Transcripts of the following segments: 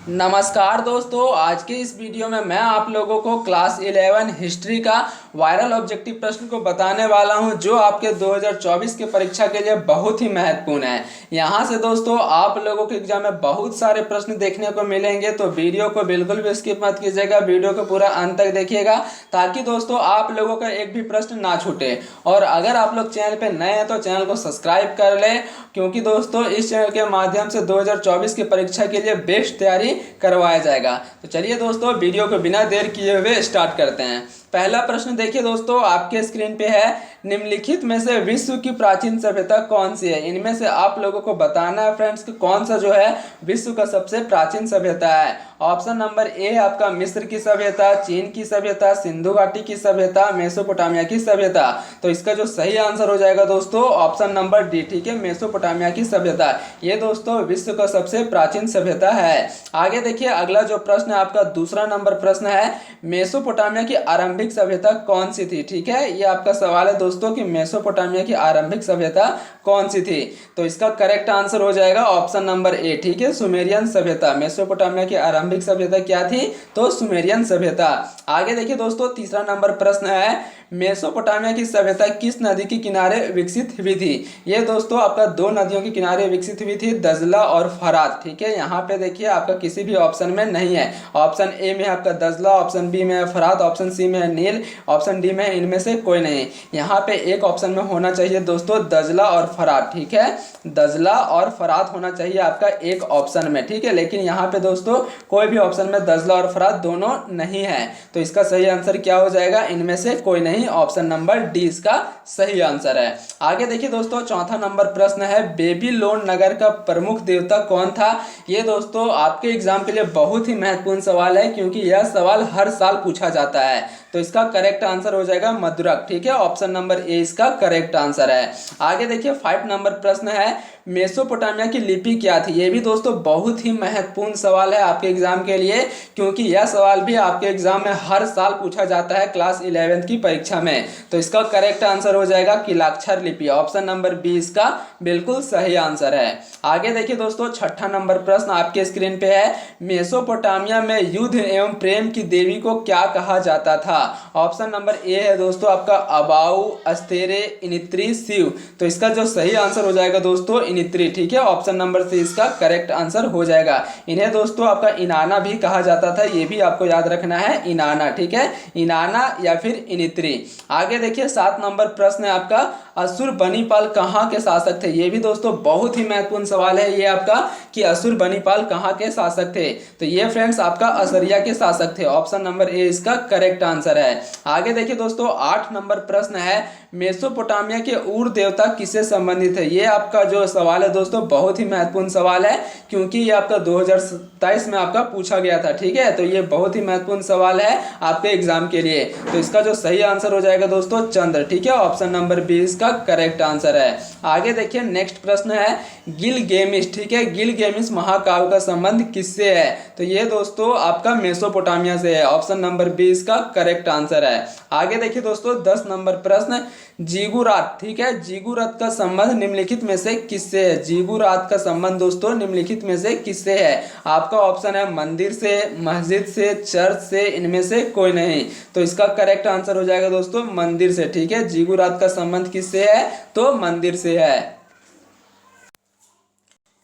नमस्कार दोस्तों, आज के इस वीडियो में मैं आप लोगों को क्लास 11 हिस्ट्री का वायरल ऑब्जेक्टिव प्रश्न को बताने वाला हूं, जो आपके 2024 के परीक्षा के लिए बहुत ही महत्वपूर्ण है। यहां से दोस्तों आप लोगों के एग्जाम में बहुत सारे प्रश्न देखने को मिलेंगे, तो वीडियो को बिल्कुल भी स्किप मत कीजिएगा, वीडियो को पूरा अंत तक देखिएगा ताकि दोस्तों आप लोगों का एक भी प्रश्न ना छूटे। और अगर आप लोग चैनल पर नए हैं तो चैनल को सब्सक्राइब कर लें, क्योंकि दोस्तों इस चैनल के माध्यम से 2024 की परीक्षा के लिए बेस्ट तैयारी करवाया जाएगा। तो चलिए दोस्तों वीडियो को बिना देर किए हुए स्टार्ट करते हैं। पहला प्रश्न देखिए दोस्तों, आपके स्क्रीन पे है, निम्नलिखित में से विश्व की प्राचीन सभ्यता कौन सी है। इनमें से आप लोगों को बताना है फ्रेंड्स कि कौन सा जो है विश्व का सबसे प्राचीन सभ्यता है। ऑप्शन नंबर ए है आपका मिस्र की सभ्यता, चीन की सभ्यता, सिंधु घाटी की सभ्यता, मेसोपोटामिया की सभ्यता। तो इसका जो सही आंसर हो जाएगा दोस्तों ऑप्शन नंबर डी, ठीक है, मेसोपोटामिया की सभ्यता। ये दोस्तों विश्व का सबसे प्राचीन सभ्यता है। आगे देखिए अगला जो प्रश्न है आपका दूसरा नंबर प्रश्न है, मेसोपोटामिया की आरंभिक सभ्यता कौन सी थी। ठीक है, ये आपका सवाल है दोस्तों कि मेसोपोटामिया की आरंभिक सभ्यता कौन सी थी। तो इसका करेक्ट आंसर हो जाएगा ऑप्शन नंबर ए, ठीक है, सुमेरियन सभ्यता। मेसोपोटामिया की आरंभिक सभ्यता क्या थी, तो सुमेरियन सभ्यता। आगे देखिए दोस्तों तीसरा नंबर प्रश्न है, मेसोपोटामिया की सभ्यता किस नदी के किनारे विकसित हुई थी। ये दोस्तों आपका दो नदियों के किनारे विकसित हुई थी, दजला और फरात। ठीक है, यहाँ पे देखिए आपका किसी भी ऑप्शन में नहीं है। ऑप्शन ए में आपका दजला, ऑप्शन बी में है फरात, ऑप्शन सी में है नील, ऑप्शन डी में है इनमें से कोई नहीं। यहाँ पे एक ऑप्शन में होना चाहिए दोस्तों दजला और फरात। ठीक है, दजला और फरात होना चाहिए आपका एक ऑप्शन में, ठीक है, लेकिन यहाँ पे दोस्तों कोई भी ऑप्शन में दजला और फरात दोनों नहीं है। तो इसका सही आंसर क्या हो जाएगा, इनमें से कोई नहीं, ऑप्शन नंबर डी इसका सही आंसर है। आगे देखिए दोस्तों चौथा नंबर प्रश्न है, बेबीलोन नगर का प्रमुख देवता कौन था। ये दोस्तों आपके एग्जाम के लिए बहुत ही महत्वपूर्ण सवाल है, क्योंकि यह सवाल हर साल पूछा जाता है। तो इसका करेक्ट आंसर हो जाएगा मद्रक। ठीक है, ऑप्शन नंबर ए इसका करेक्ट आंसर है। आगे देखिए 5 नंबर प्रश्न है, मेसोपोटामिया की लिपि क्या थी। ये भी दोस्तों बहुत ही महत्वपूर्ण सवाल है आपके एग्जाम के लिए, क्योंकि यह सवाल भी आपके एग्जाम में हर साल पूछा जाता है क्लास 11 की परीक्षा में। तो इसका करेक्ट आंसर हो जाएगा किलाक्षर लिपि। ऑप्शन नंबर बी इसका बिल्कुल सही आंसर है। आगे देखिए दोस्तों छठा नंबर प्रश्न आपके स्क्रीन पे है, मेसोपोटामिया में युद्ध एवं प्रेम की देवी को क्या कहा जाता था। ऑप्शन नंबर ए है दोस्तों आपका अबाऊ, अस्तेरे, इनित्री, शिव। तो इसका जो सही आंसर हो जाएगा दोस्तों इनित्री। ठीक है, ऑप्शन नंबर सी इसका करेक्ट आंसर हो जाएगा। इन्हें दोस्तों आपका इनाना भी कहा जाता था, ये भी आपको याद रखना है, इनाना। ठीक है, इनाना या फिर इनित्री। आगे देखिए 7 नंबर प्रश्न है आपका, असुर बनीपाल कहाँ के शासक थे। ये भी दोस्तों बहुत ही महत्वपूर्ण सवाल है ये आपका कि असुर बनीपाल कहाँ के शासक थे। तो ये फ्रेंड्स आपका असरिया के शासक थे। ऑप्शन नंबर ए इसका करेक्ट आंसर है। आगे देखिए दोस्तों 8 नंबर प्रश्न है, मेसोपोटामिया के उर देवता किससे संबंधित है। ये आपका जो सवाल है दोस्तों बहुत ही महत्वपूर्ण सवाल है, क्योंकि ये आपका 2027 में आपका पूछा गया था। ठीक है, तो ये बहुत ही महत्वपूर्ण सवाल है आपके एग्जाम के लिए। तो इसका जो सही आंसर हो जाएगा दोस्तों चंद्र। ठीक है, ऑप्शन नंबर बी इसका करेक्ट आंसर है। आगे देखिए नेक्स्ट प्रश्न है, गिलगेमिस। ठीक है, गिलगेमिस महाकाव्य का संबंध किससे है। तो ये दोस्तों आपका मेसोपोटामिया से है। ऑप्शन नंबर बी इसका करेक्ट आंसर है। आगे देखिए दोस्तों 10 नंबर प्रश्न, जिगुरात। ठीक है, जिगुरात का संबंध निम्नलिखित में से किससे है। जिगुरात का संबंध दोस्तों निम्नलिखित में से किससे है। आपका ऑप्शन है मंदिर से, मस्जिद से, चर्च से, इनमें से कोई नहीं। तो इसका करेक्ट आंसर हो जाएगा दोस्तों मंदिर से। ठीक है, जिगुरात का संबंध किससे है, तो मंदिर से है।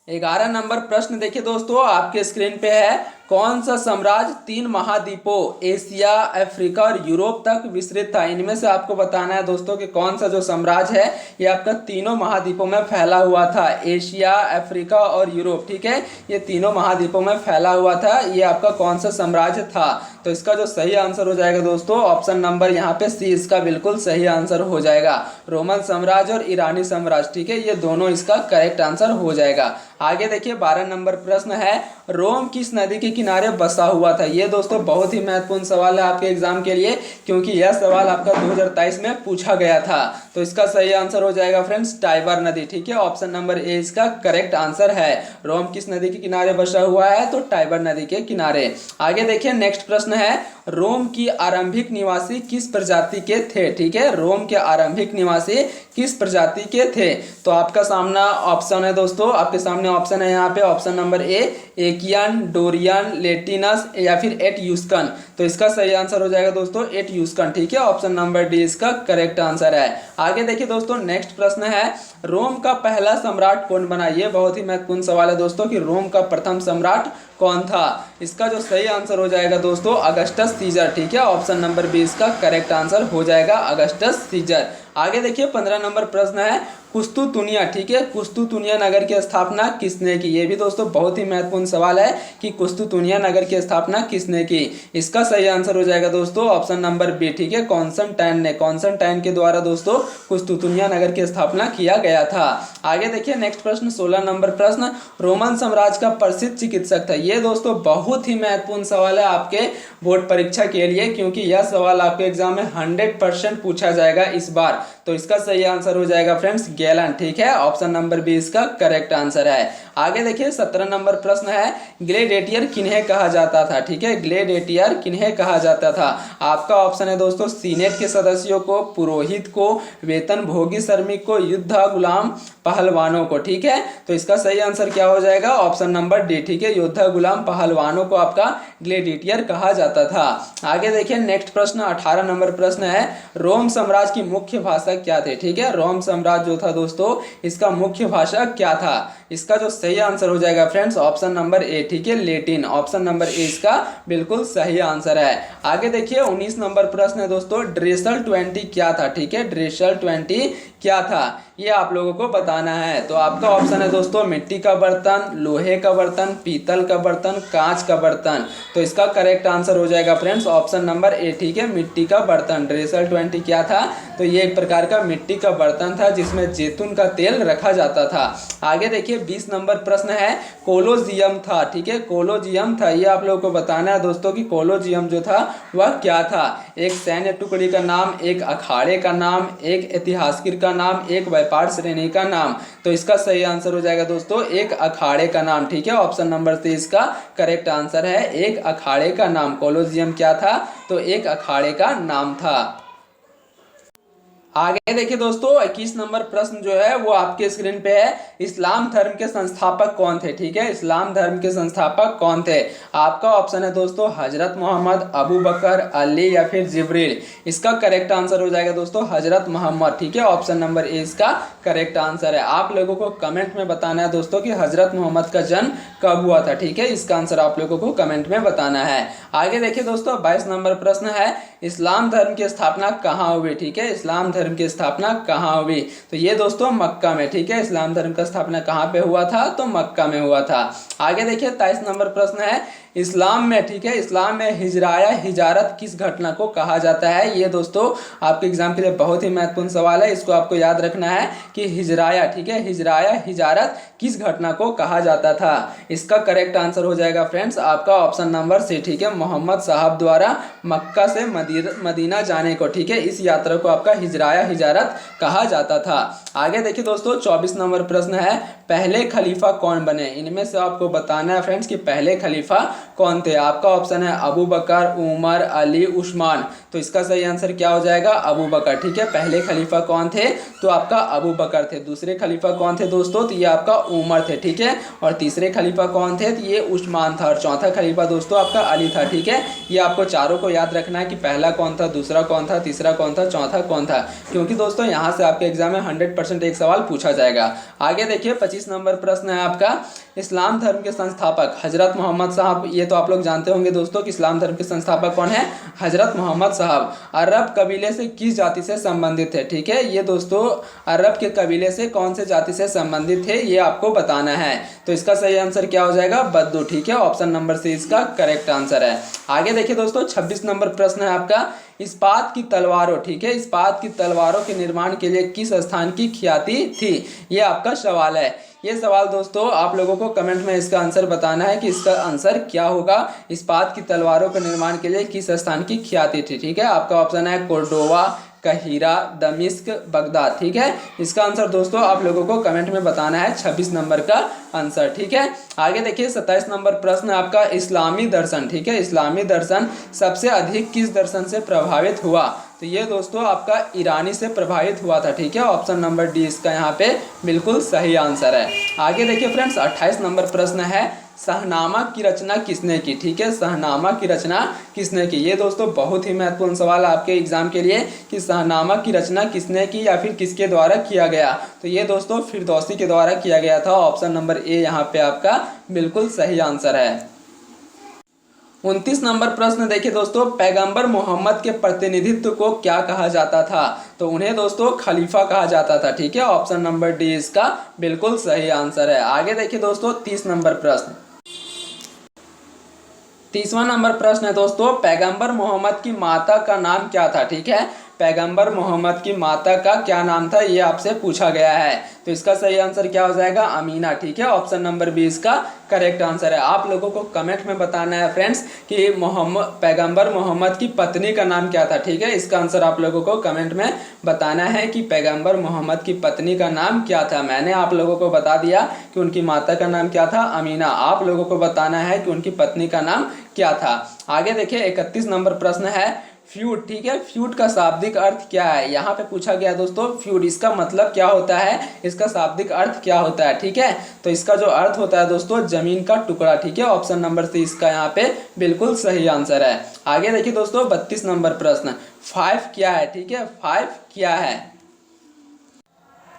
11 नंबर प्रश्न देखिए दोस्तों आपके स्क्रीन पे है, कौन सा साम्राज्य 3 महाद्वीपों एशिया, अफ्रीका और यूरोप तक विस्तृत था। इनमें से आपको बताना है दोस्तों कि कौन सा जो साम्राज्य है ये आपका तीनों महाद्वीपों में फैला हुआ था, एशिया, अफ्रीका और यूरोप। ठीक है, ये तीनों महाद्वीपों में फैला हुआ था, ये आपका कौन सा साम्राज्य था। तो इसका जो सही आंसर हो जाएगा दोस्तों ऑप्शन नंबर यहाँ पे सी इसका बिल्कुल सही आंसर हो जाएगा, रोमन साम्राज्य और ईरानी साम्राज्य। ठीक है, ये दोनों इसका करेक्ट आंसर हो जाएगा। आगे देखिए 12 नंबर प्रश्न है, रोम किस नदी के किनारे बसा हुआ था। ये दोस्तों बहुत ही महत्वपूर्ण सवाल है आपके एग्जाम के लिए, क्योंकि यह सवाल आपका 2023 में पूछा गया था। तो इसका सही आंसर हो जाएगा फ्रेंड्स टाइबर नदी। ठीक है, ऑप्शन नंबर ए इसका करेक्ट आंसर है। रोम किस नदी के किनारे बसा हुआ है, तो टाइबर नदी के किनारे। आगे देखिए नेक्स्ट प्रश्न है, रोम की आरंभिक निवासी किस प्रजाति के थे। ठीक है, रोम के आरंभिक निवासी किस प्रजाति के थे। तो आपका सामना ऑप्शन है दोस्तों, आपके सामने ऑप्शन है यहाँ पे, ऑप्शन नंबर ए एकियन, डोरियन, जन लेटिनस या फिर एट्यूस्कन। तो इसका सही आंसर हो जाएगा दोस्तों एट्यूस्कन, ठीक है। ऑप्शन नंबर डी इसका करेक्ट आंसर है। आगे देखिए दोस्तों, नेक्स्ट प्रश्न है रोम का पहला सम्राट कौन बना। ये बहुत ही महत्वपूर्ण सवाल है दोस्तों कि रोम का प्रथम सम्राट कौन था। इसका जो सही आंसर हो जाएगा दोस्तों अगस्टस सीजर, ठीक है। ऑप्शन नंबर 20 का करेक्ट आंसर हो जाएगा अगस्टस सीजर। आगे देखिए 15 नंबर प्रश्न है कुस्तुतुनिया, ठीक है। कुस्तुतुनिया नगर की स्थापना किसने की। ये भी दोस्तों बहुत ही महत्वपूर्ण सवाल है कि कुस्तुतुनिया नगर की स्थापना किसने की। इसका सही आंसर हो जाएगा दोस्तों ऑप्शन नंबर बी, ठीक है। कॉन्स्टेंटाइन ने, कॉन्स्टेंटाइन के द्वारा दोस्तों कुस्तुतुनिया नगर की स्थापना किया गया था। आगे देखिए नेक्स्ट प्रश्न 16 नंबर प्रश्न रोमन साम्राज्य का प्रसिद्ध चिकित्सक था। ये दोस्तों बहुत ही महत्वपूर्ण सवाल है आपके बोर्ड परीक्षा के लिए, क्योंकि यह सवाल आपके एग्जाम में 100% पूछा जाएगा इस बार। तो इसका सही आंसर हो जाएगा फ्रेंड्स गैलन, ठीक है। ऑप्शन नंबर बी इसका करेक्ट आंसर है। आगे देखिए 17 नंबर प्रश्न है ग्लेडिएटर किन्हें कहा जाता था, ठीक है। ग्लेडिएटर किन्हें कहा जाता था। आपका ऑप्शन है दोस्तों सीनेट के सदस्यों को, पुरोहित को, वेतन भोगी श्रमिक को, योद्धा गुलाम पहलवानों को, ठीक है। तो इसका सही आंसर क्या हो जाएगा ऑप्शन नंबर डी, ठीक है। योद्धा गुलाम पहलवानों को आपका ग्लेडिएटर कहा जाता था। आगे देखिए नेक्स्ट प्रश्न 18 नंबर प्रश्न है रोम साम्राज्य की मुख्य भाषा क्या थे, ठीक है। रोम साम्राज्य जो था दोस्तों इसका मुख्य भाषा क्या था। इसका जो सही आंसर हो जाएगा फ्रेंड्स ऑप्शन नंबर ए, ठीक है, लेटिन। ऑप्शन नंबर ए इसका बिल्कुल सही आंसर है। आगे देखिए 19 नंबर प्रश्न है दोस्तों ड्रेसल 20 क्या था, ठीक है। ड्रेसल 20 क्या था ये आप लोगों को बताना है। तो आपका ऑप्शन है दोस्तों मिट्टी का बर्तन, लोहे का बर्तन, पीतल का बर्तन, कांच का बर्तन। तो इसका करेक्ट आंसर हो जाएगा फ्रेंड्स ऑप्शन नंबर ए, ठीक है, मिट्टी का बर्तन। ड्रेसल 20 क्या था तो ये एक प्रकार का मिट्टी का बर्तन था जिसमें जैतून का तेल रखा जाता था। आगे देखिए 20 नंबर प्रश्न है कोलोजियम था, ठीक है। कोलोजियम था, ये आप लोगों को बताना है दोस्तों कि कोलोजियम जो था वह क्या था। एक सैन्य टुकड़ी का नाम, एक अखाड़े का नाम, एक ऐतिहासिक का नाम, एक व्यापार श्रेणी का नाम। तो इसका सही आंसर हो जाएगा दोस्तों एक अखाड़े का नाम, ठीक है। ऑप्शन नंबर 23 का करेक्ट आंसर है एक अखाड़े का नाम। कोलोजियम क्या था तो एक अखाड़े का नाम था। आगे देखिए दोस्तों 21 नंबर प्रश्न जो है वो आपके स्क्रीन पे है इस्लाम धर्म के संस्थापक कौन थे, ठीक है। इस्लाम धर्म के संस्थापक कौन थे। आपका ऑप्शन है दोस्तों हजरत मोहम्मद, अबू बकर, अली या फिर जिब्रील। इसका करेक्ट आंसर हो जाएगा दोस्तों हजरत मोहम्मद, ठीक है। ऑप्शन नंबर ए इसका करेक्ट आंसर है। आप लोगों को कमेंट में बताना है दोस्तों कि हजरत मोहम्मद का जन्म कब हुआ था, ठीक है। इसका आंसर आप लोगों को कमेंट में बताना है। आगे देखिए दोस्तों 22 नंबर प्रश्न है इस्लाम धर्म की स्थापना कहाँ हुई, ठीक है। इस्लाम धर्म की स्थापना कहाँ हुई तो ये दोस्तों मक्का में, ठीक है। इस्लाम धर्म का स्थापना कहाँ पे हुआ था तो मक्का में हुआ था। आगे देखिए 23 नंबर प्रश्न है इस्लाम में, ठीक है, इस्लाम में हिजराया हिजारत किस घटना को कहा जाता है। ये दोस्तों आपके एग्जाम के लिए बहुत ही महत्वपूर्ण सवाल है, इसको आपको याद रखना है कि हिजराया, ठीक है, हिजराया हिजारत किस घटना को कहा जाता था। इसका करेक्ट आंसर हो जाएगा फ्रेंड्स आपका ऑप्शन नंबर सी, ठीक है, मोहम्मद साहब द्वारा मक्का से मदीना जाने को, ठीक है, इस यात्रा को आपका हिजराया हिजारत कहा जाता था। आगे देखिए दोस्तों 24 नंबर प्रश्न है पहले खलीफा कौन बने। इनमें से आपको बताना है फ्रेंड्स कि पहले खलीफा कौन थे। आपका ऑप्शन है अबू बकर, उमर, अली, उस्मान। तो इसका सही आंसर क्या हो जाएगा अबू बकर, ठीक है। पहले खलीफा कौन थे तो आपका अबू बकर थे। दूसरे खलीफा कौन थे दोस्तों तो ये आपका उमर थे, ठीक है। और तीसरे खलीफा कौन थे तो ये उस्मान था। और चौथा खलीफा दोस्तों आपका अली था, ठीक है। ये आपको चारों को याद रखना है कि पहला कौन था, दूसरा कौन था, तीसरा कौन था, चौथा कौन था, क्योंकि दोस्तों यहाँ से आपके एग्जाम में 100% एक सवाल पूछा जाएगा। आगे देखिए 25 नंबर प्रश्न है आपका इस्लाम धर्म के संस्थापक हजरत मोहम्मद साहब। ये तो आप लोग जानते होंगे दोस्तों कि इस्लाम धर्म के संस्थापक कौन है हजरत मोहम्मद साहब। अरब कबीले से किस जाति से संबंधित है, ठीक है। ये दोस्तों अरब के कबीले से कौन से जाति से संबंधित है ये आपको बताना है। तो इसका सही आंसर क्या हो जाएगा बद्दू, ठीक है। ऑप्शन नंबर सी इसका करेक्ट आंसर है। आगे देखिए दोस्तों 26 नंबर प्रश्न है आपका इस्पात की तलवारों, ठीक है, इस्पात की तलवारों के निर्माण के लिए किस स्थान की ख्याति थी। ये आपका सवाल है। ये सवाल दोस्तों आप लोगों को कमेंट में इसका आंसर बताना है कि इसका आंसर क्या होगा। इस्पात की तलवारों के निर्माण के लिए किस स्थान की ख्याति थी, ठीक है। आपका ऑप्शन है कोर्डोवा, कहीरा, दमिश्क, बगदाद, ठीक है। इसका आंसर दोस्तों आप लोगों को कमेंट में बताना है 26 नंबर का आंसर। ठीक है, आगे देखिए 27 नंबर प्रश्न आपका इस्लामी दर्शन। ठीक है, इस्लामी दर्शन सबसे अधिक किस दर्शन से प्रभावित हुआ? तो ये दोस्तों आपका ईरानी से प्रभावित हुआ था। ठीक है, ऑप्शन नंबर डी इसका यहाँ पे बिल्कुल सही आंसर है। आगे देखिए फ्रेंड्स 28 नंबर प्रश्न है शहनामा की रचना किसने की? ठीक है, शहनामा की रचना किसने की? ये दोस्तों बहुत ही महत्वपूर्ण सवाल आपके एग्जाम के लिए कि शहनामा की रचना किसने की या फिर किसके द्वारा किया गया? तो ये दोस्तों फिरदौसी के द्वारा किया गया था। ऑप्शन नंबर ए यहाँ पे आपका बिल्कुल सही आंसर है। 29 नंबर प्रश्न देखिए दोस्तों, पैगंबर मोहम्मद के प्रतिनिधित्व को क्या कहा जाता था? तो उन्हें दोस्तों खलीफा कहा जाता था। ठीक है, ऑप्शन नंबर डी इसका बिल्कुल सही आंसर है। आगे देखिए दोस्तों 30 नंबर प्रश्न, 30वां नंबर प्रश्न है दोस्तों, पैगंबर मोहम्मद की माता का नाम क्या था? ठीक है, पैगंबर मोहम्मद की माता का क्या नाम था, ये आपसे पूछा गया है। तो इसका सही आंसर क्या हो जाएगा? अमीना। ठीक है, ऑप्शन नंबर बी इसका करेक्ट आंसर है। आप लोगों को कमेंट में बताना है फ्रेंड्स कि पैगंबर मोहम्मद की पत्नी का नाम क्या था। ठीक है, इसका आंसर आप लोगों को कमेंट में बताना है कि पैगंबर मोहम्मद की पत्नी का नाम क्या था। मैंने आप लोगों को बता दिया कि उनकी माता का नाम क्या था, अमीना। आप लोगों को बताना है कि उनकी पत्नी का नाम क्या था। आगे देखिए 31 नंबर प्रश्न है फ्यूड। ठीक है, फ्यूड का शाब्दिक अर्थ क्या है? यहाँ पे पूछा गया दोस्तों फ्यूड, इसका मतलब क्या होता है, इसका शाब्दिक अर्थ क्या होता है? ठीक है, तो इसका जो अर्थ होता है दोस्तों जमीन का टुकड़ा। ठीक है, ऑप्शन नंबर सी इसका यहाँ पे बिल्कुल सही आंसर है। आगे देखिए दोस्तों 32 नंबर प्रश्न, 5 क्या है? ठीक है, 5 क्या है?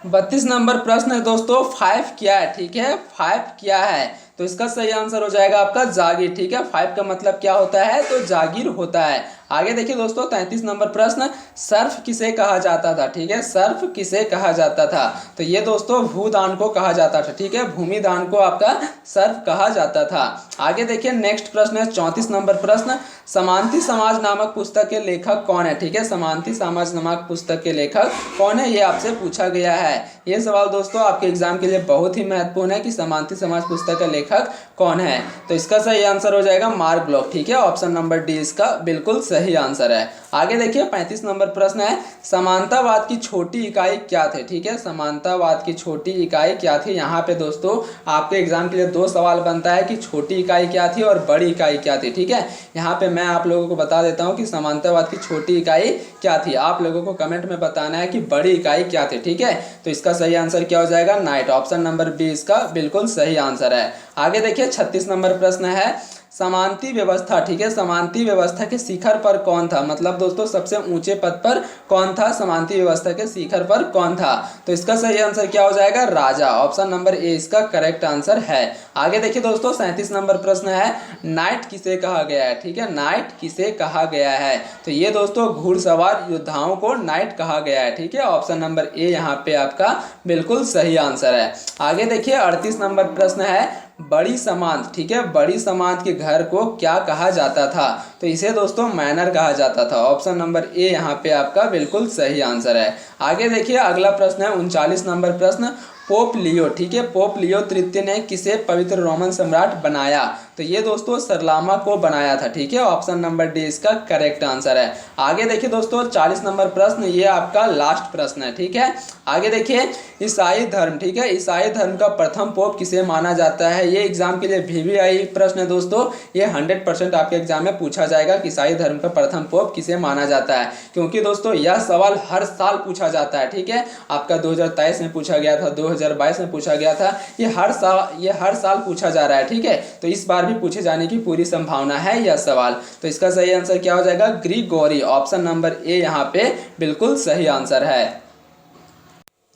32 नंबर प्रश्न है दोस्तों, 5 क्या है? ठीक है, 5 क्या है? तो इसका सही आंसर हो जाएगा आपका जागीर। ठीक है, 5 का मतलब क्या होता है? तो जागीर होता है। आगे देखिए दोस्तों 33 नंबर प्रश्न, सर्फ किसे कहा जाता था? ठीक है, सर्फ किसे कहा जाता था? तो ये दोस्तों भूदान को कहा जाता था। ठीक है, भूमि दान को आपका सर्फ कहा जाता था। आगे देखिए नेक्स्ट प्रश्न है 34 नंबर प्रश्न, समांति समाज नामक पुस्तक के लेखक कौन है? ठीक है, समांति समाज नामक पुस्तक के लेखक कौन है, ये आपसे पूछा गया है। ये सवाल दोस्तों आपके एग्जाम के लिए बहुत ही महत्वपूर्ण है कि समांति समाज पुस्तक का लेखक कौन है? तो इसका सही आंसर हो जाएगा मार्क ब्लॉक। ठीक है, ऑप्शन नंबर डी इसका बिल्कुल सही आंसर है। आगे देखिए 35 नंबर प्रश्न है, समानतावाद की छोटी इकाई क्या थे? ठीक है, समानतावाद की छोटी इकाई क्या थी? यहाँ पे दोस्तों आपके एग्जाम के लिए 2 सवाल बनता है कि छोटी इकाई क्या थी और बड़ी इकाई क्या थी। ठीक है, यहाँ पे मैं आप लोगों को बता देता हूँ कि समानतावाद की छोटी इकाई क्या थी। आप लोगों को कमेंट में बताना है कि बड़ी इकाई क्या थी। ठीक है, तो इसका सही आंसर क्या हो जाएगा? नाइट। ऑप्शन नंबर बी इसका बिल्कुल सही आंसर है। आगे देखिए 36 नंबर प्रश्न है, समांति व्यवस्था। ठीक है, समांति व्यवस्था के शिखर पर कौन था? मतलब दोस्तों सबसे ऊंचे पद पर कौन था? समांति व्यवस्था के शिखर पर कौन था? तो इसका सही आंसर क्या हो जाएगा? राजा। ऑप्शन नंबर ए इसका करेक्ट आंसर है। आगे देखिए दोस्तों 37 नंबर प्रश्न है, नाइट किसे कहा गया है? ठीक है, नाइट किसे कहा गया है? तो ये दोस्तों घुड़सवार योद्धाओं को नाइट कहा गया है। ठीक है, ऑप्शन नंबर ए यहाँ पे आपका बिल्कुल सही आंसर है। आगे देखिए 38 नंबर प्रश्न है, बड़ी समांत। ठीक है, बड़ी समांत के घर को क्या कहा जाता था? तो इसे दोस्तों मैनर कहा जाता था। ऑप्शन नंबर ए यहाँ पे आपका बिल्कुल सही आंसर है। आगे देखिए अगला प्रश्न है 39 नंबर प्रश्न, पोप लियो। ठीक है, पोप लियो तृतीय ने किसे पवित्र रोमन सम्राट बनाया? तो ये दोस्तों सरलामा को बनाया था। ठीक है, ऑप्शन नंबर डी इसका करेक्ट आंसर है। आगे देखिए दोस्तों 40 नंबर प्रश्न, ये आपका लास्ट प्रश्न है। ठीक है, आगे देखिए ईसाई धर्म। ठीक है, ईसाई धर्म का प्रथम पोप किसे माना जाता है? ये एग्जाम के लिए VVI प्रश्न है दोस्तों, ये 100% आपके एग्जाम में पूछा जाएगा कि ईसाई धर्म का प्रथम पोप किसे माना जाता है, क्योंकि दोस्तों यह सवाल हर साल पूछा जाता है। ठीक है, आपका 2023 में पूछा गया था, 2022 में पूछा गया था, ये हर साल पूछा जा रहा है। ठीक है, तो इस बार भी पूछे जाने की पूरी संभावना है यह सवाल। तो इसका सही आंसर क्या हो जाएगा? ग्रिगोरी। ऑप्शन नंबर ए यहाँ पे बिल्कुल सही आंसर है।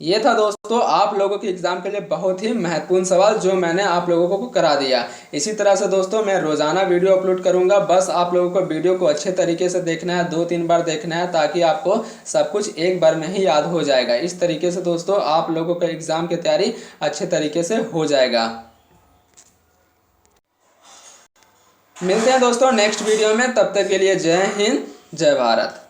ये था दोस्तों आप लोगों के एग्जाम के लिए बहुत ही महत्वपूर्ण सवाल जो मैंने आप लोगों को करा दिया। इसी तरह से दोस्तों मैं रोजाना वीडियो अपलोड करूंगा, बस आप लोगों को वीडियो को अच्छे तरीके से देखना है, 2-3 बार देखना है, ताकि आपको सब कुछ एक बार में ही याद हो जाएगा। इस तरीके से दोस्तों आप लोगों का एग्जाम की तैयारी अच्छे तरीके से हो जाएगा। मिलते हैं दोस्तों नेक्स्ट वीडियो में, तब तक के लिए जय हिंद, जय भारत।